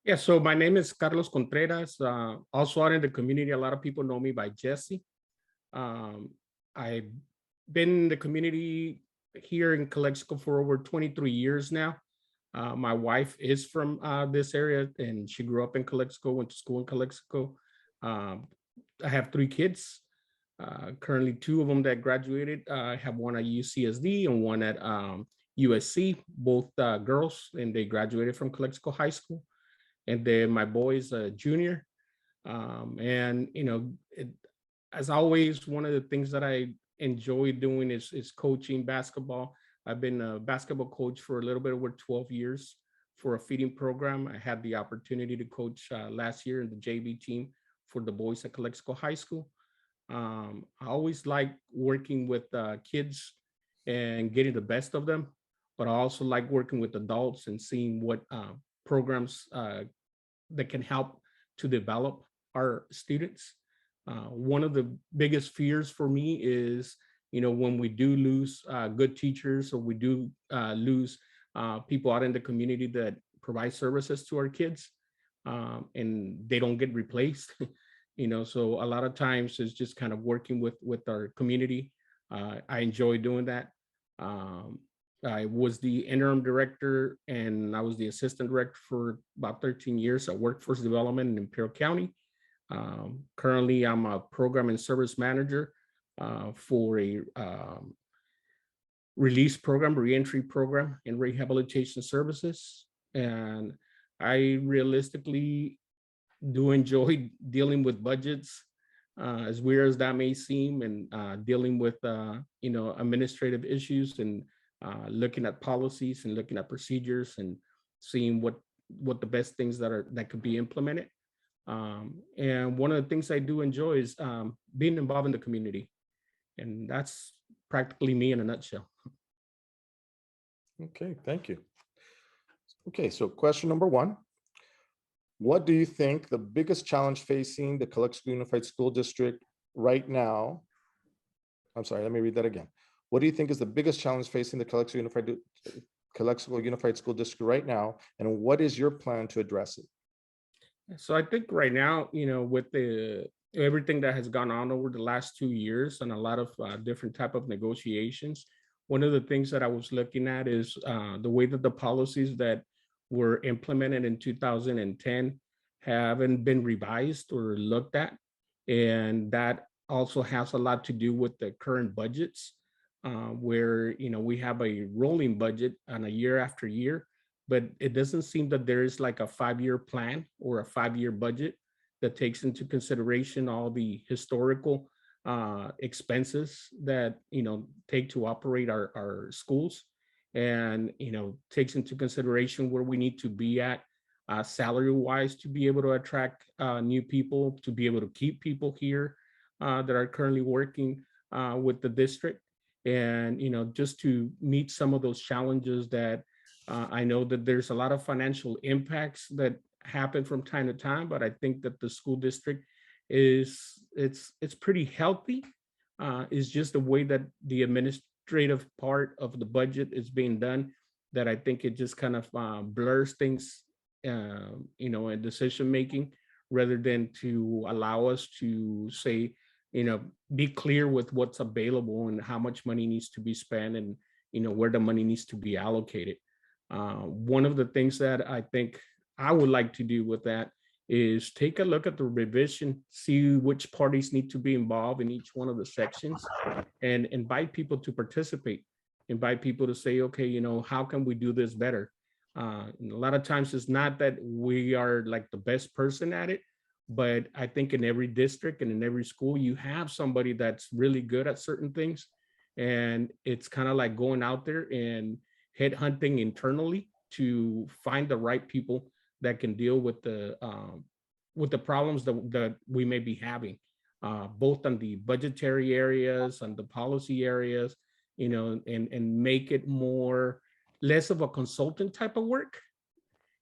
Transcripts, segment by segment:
Yeah, so my name is Carlos Contreras. Also out in the community, a lot of people know me by Jesse. Um, I've been in the community here in Calexico for over 23 years now. My wife is from this area and she grew up in Calexico, went to school in Calexico. Um, I have three kids, currently two of them that graduated. I have one at UCSD and one at USC, both girls, and they graduated from Calexico High School. And then my boy is a junior. And as always, one of the things that I enjoy doing is coaching basketball. I've been a basketball coach for a little bit over 12 years for a feeding program. I had the opportunity to coach last year in the JV team for the boys at Calexico High School. I always like working with kids and getting the best of them, but I also like working with adults and seeing what programs that can help to develop our students. One of the biggest fears for me is, when we do lose good teachers or we do lose people out in the community that provide services to our kids, and they don't get replaced. So a lot of times it's just kind of working with our community. I enjoy doing that. Um, I was the interim director and I was the assistant director for about 13 years at Workforce Development in Imperial County. Currently, I'm a program and service manager for a release program, reentry program in rehabilitation services. And I realistically do enjoy dealing with budgets, as weird as that may seem, and dealing with administrative issues and looking at policies and looking at procedures and seeing what the best things that could be implemented. And one of the things I do enjoy is being involved in the community, and that's practically me in a nutshell. Okay, thank you. Okay, so question number one. What do you think the biggest challenge facing the Calexico Unified School District right now? I'm sorry, let me read that again. What do you think is the biggest challenge facing the Calexico Unified School District right now, and what is your plan to address it? So I think right now, with the everything that has gone on over the last 2 years and a lot of different type of negotiations, one of the things that I was looking at is the way that the policies that were implemented in 2010 haven't been revised or looked at, and that also has a lot to do with the current budgets, where we have a rolling budget on a year after year, but it doesn't seem that there is like a 5-year plan or a 5-year budget that takes into consideration all the historical expenses that take to operate our schools, and takes into consideration where we need to be at salary wise to be able to attract new people, to be able to keep people here that are currently working with the district, and just to meet some of those challenges that I know that there's a lot of financial impacts that happen from time to time, but I think that the school district it's pretty healthy. It's just the way that the administrative part of the budget is being done that I think it just kind of blurs things, in decision making, rather than to allow us to say, be clear with what's available and how much money needs to be spent, and where the money needs to be allocated. One of the things that I think I would like to do with that is take a look at the revision, see which parties need to be involved in each one of the sections, and invite people to participate, invite people to say, okay, how can we do this better? A lot of times it's not that we are like the best person at it, but I think in every district and in every school, you have somebody that's really good at certain things. And it's kind of like going out there and headhunting internally to find the right people that can deal with the problems that we may be having, both on the budgetary areas and the policy areas, and make it more less of a consultant type of work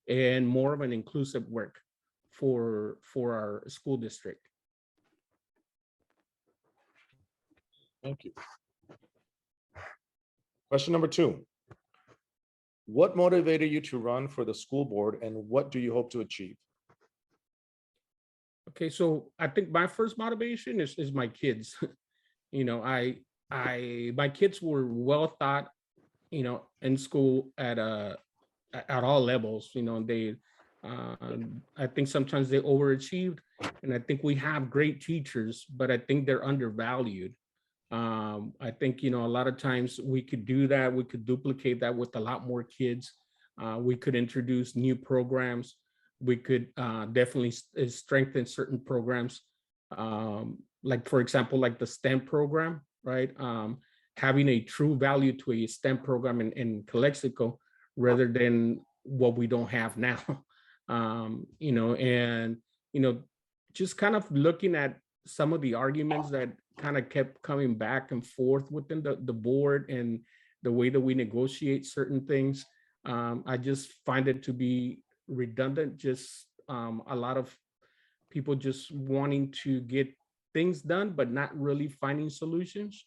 and more of an inclusive work for our school district. Thank you. Question number two. What motivated you to run for the school board, and what do you hope to achieve? Okay, so I think my first motivation is my kids. you know, my kids were well taught, in school at all levels. They I think sometimes they overachieved, and I think we have great teachers, but I think they're undervalued. I think a lot of times we could do that. We could duplicate that with a lot more kids. We could introduce new programs. We could definitely strengthen certain programs, like for example, like the STEM program, right? Having a true value to a STEM program in Calexico rather than what we don't have now. And you know, just kind of looking at some of the arguments that kind of kept coming back and forth within the board and the way that we negotiate certain things. I just find it to be redundant, just a lot of people just wanting to get things done, but not really finding solutions.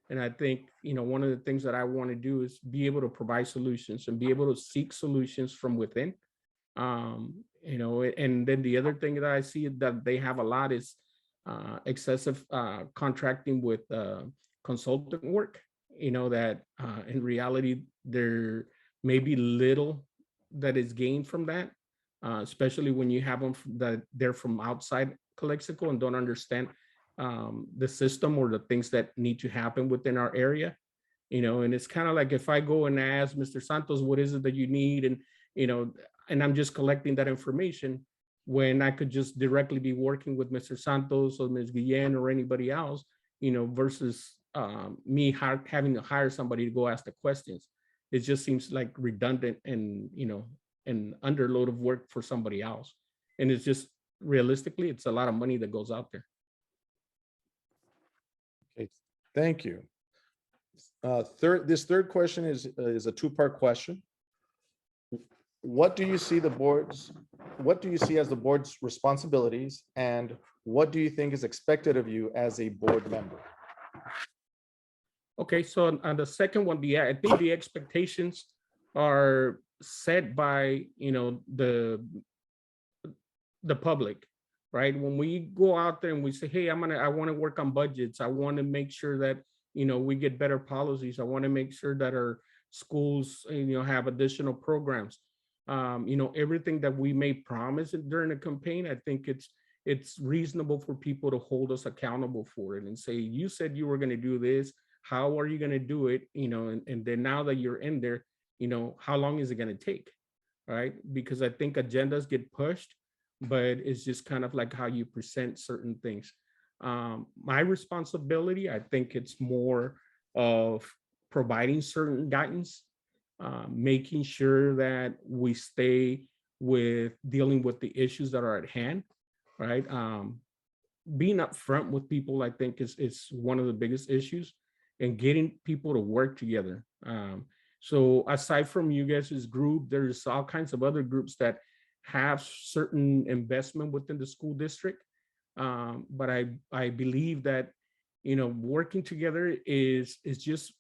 And I think, one of the things that I want to do is be able to provide solutions and be able to seek solutions from within. And then the other thing that I see that they have a lot is excessive contracting with consultant work. That in reality there may be little that is gained from that, especially when you have them that they're from outside Calexico and don't understand the system or the things that need to happen within our area. And it's kind of like if I go and ask Mr. Santos, what is it that you need? And, you know, and I'm just collecting that information when I could just directly be working with Mr. Santos or Ms. Guillen or anybody else, versus me having to hire somebody to go ask the questions. It just seems like redundant and, an underload of work for somebody else. And it's just realistically, it's a lot of money that goes out there. Okay, thank you. This third question is a two-part question. What do you see as the board's responsibilities, and what do you think is expected of you as a board member? Okay, so on the second one, I think the expectations are set by the public, right? When we go out there and we say, hey, I want to work on budgets. I want to make sure that we get better policies. I want to make sure that our schools have additional programs. Everything that we may promise during a campaign, I think it's reasonable for people to hold us accountable for it and say, you said you were going to do this. How are you going to do it? And then now that you're in there, how long is it going to take? Right? Because I think agendas get pushed, but it's just kind of like how you present certain things. My responsibility, I think it's more of providing certain guidance, making sure that we stay with dealing with the issues that are at hand, right? Being upfront with people, I think is one of the biggest issues, and getting people to work together. So aside from you guys' group, there's all kinds of other groups that have certain investment within the school district. But I believe that, working together is just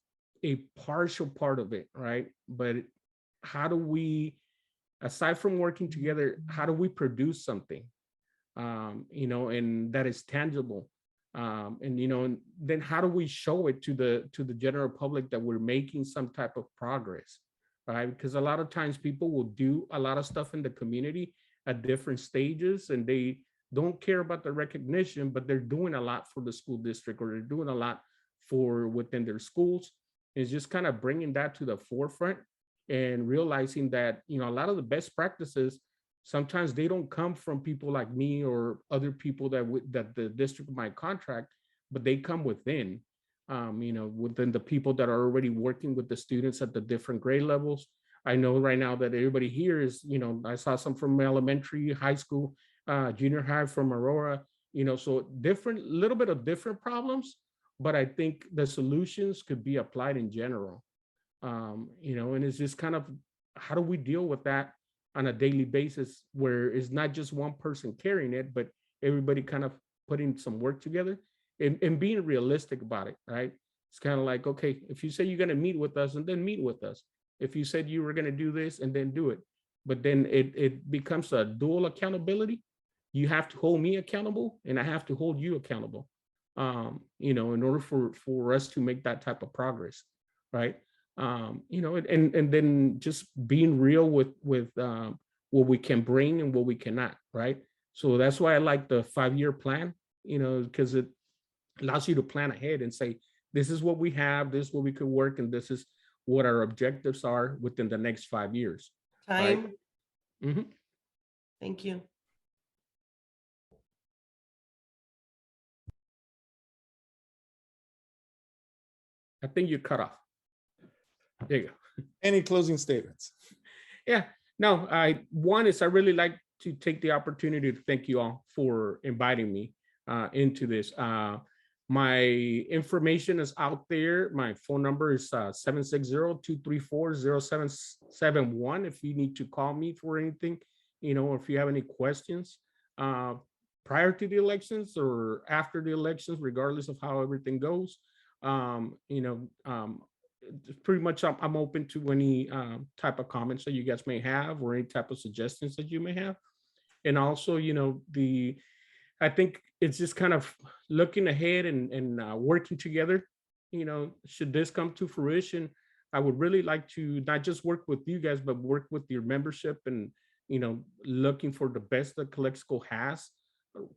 a partial part of it, right? But how do we, aside from working together, how do we produce something, and that is tangible? And then how do we show it to the general public that we're making some type of progress, right? Because a lot of times people will do a lot of stuff in the community at different stages, and they don't care about the recognition, but they're doing a lot for the school district, or they're doing a lot for within their schools. It's just kind of bringing that to the forefront and realizing that a lot of the best practices, sometimes they don't come from people like me or other people that the district might contract, but they come within, within the people that are already working with the students at the different grade levels. I know right now that everybody here is, I saw some from elementary, high school, junior high from Aurora, so little bit of different problems, but I think the solutions could be applied in general. And it's just kind of, how do we deal with that on a daily basis, where it's not just one person carrying it, but everybody kind of putting some work together and being realistic about it, right? It's kind of like, okay, if you say you're going to meet with us, and then meet with us, if you said you were going to do this and then do it, but then it becomes a dual accountability. You have to hold me accountable and I have to hold you accountable, in order for us to make that type of progress, right? And then just being real with what we can bring and what we cannot, right? So that's why I like the 5-year plan, because it allows you to plan ahead and say, this is what we have, this is what we could work, and this is what our objectives are within the next 5 years. Right. Time. Mhm. Thank you. I think you cut off. There you go. Any closing statements? Yeah, no, one is I really like to take the opportunity to thank you all for inviting me into this. My information is out there. My phone number is 760-234-0771 if you need to call me for anything, or if you have any questions prior to the elections or after the elections, regardless of how everything goes. Pretty much I'm open to any type of comments that you guys may have or any type of suggestions that you may have. And also, I think it's just kind of looking ahead and working together. Should this come to fruition, I would really like to not just work with you guys, but work with your membership and, looking for the best that Calexico has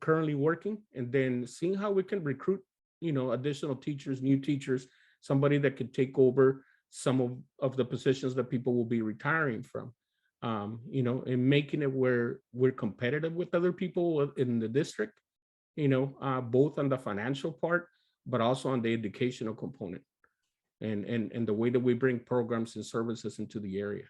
currently working, and then seeing how we can recruit, additional teachers, new teachers, somebody that could take over some of the positions that people will be retiring from, and making it where we're competitive with other people in the district, both on the financial part, but also on the educational component and the way that we bring programs and services into the area.